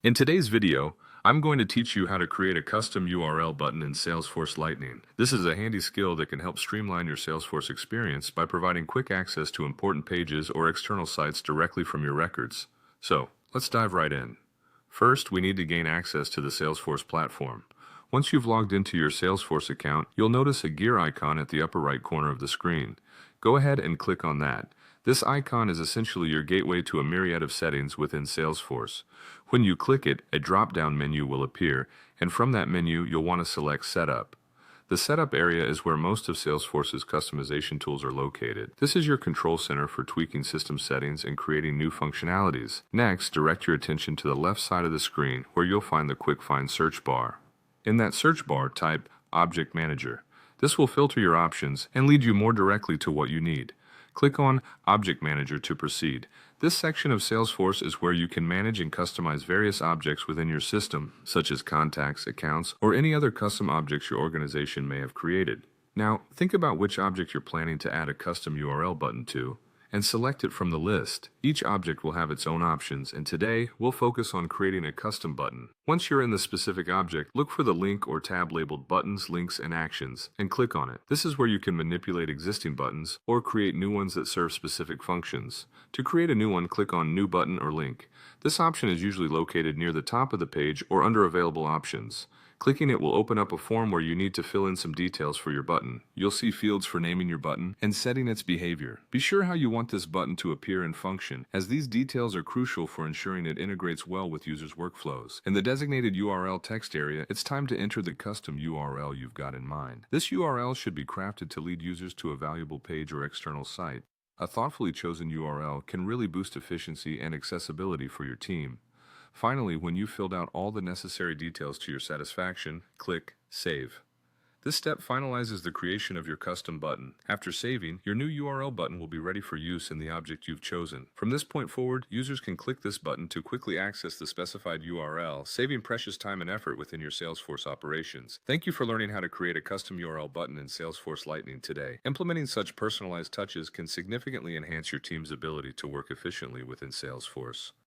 In today's video, I'm going to teach you how to create a custom URL button in Salesforce Lightning. This is a handy skill that can help streamline your Salesforce experience by providing quick access to important pages or external sites directly from your records. So, let's dive right in. First, we need to gain access to the Salesforce platform. Once you've logged into your Salesforce account, you'll notice a gear icon at the upper right corner of the screen. Go ahead and click on that. This icon is essentially your gateway to a myriad of settings within Salesforce. When you click it, a drop-down menu will appear, and from that menu, you'll want to select Setup. The Setup area is where most of Salesforce's customization tools are located. This is your control center for tweaking system settings and creating new functionalities. Next, direct your attention to the left side of the screen, where you'll find the Quick Find search bar. In that search bar, type Object Manager. This will filter your options and lead you more directly to what you need. Click on Object Manager to proceed. This section of Salesforce is where you can manage and customize various objects within your system, such as contacts, accounts, or any other custom objects your organization may have created. Now, think about which object you're planning to add a custom URL button to, and select it from the list. Each object will have its own options, and today we'll focus on creating a custom button. Once you're in the specific object, look for the link or tab labeled Buttons, Links, and Actions, and click on it. This is where you can manipulate existing buttons or create new ones that serve specific functions. To create a new one, click on New Button or Link. This option is usually located near the top of the page or under Available Options. Clicking it will open up a form where you need to fill in some details for your button. You'll see fields for naming your button and setting its behavior. Be sure how you want this button to appear and function, as these details are crucial for ensuring it integrates well with users' workflows. In the designated URL text area, it's time to enter the custom URL you've got in mind. This URL should be crafted to lead users to a valuable page or external site. A thoughtfully chosen URL can really boost efficiency and accessibility for your team. Finally, when you've filled out all the necessary details to your satisfaction, click Save. This step finalizes the creation of your custom button. After saving, your new URL button will be ready for use in the object you've chosen. From this point forward, users can click this button to quickly access the specified URL, saving precious time and effort within your Salesforce operations. Thank you for learning how to create a custom URL button in Salesforce Lightning today. Implementing such personalized touches can significantly enhance your team's ability to work efficiently within Salesforce.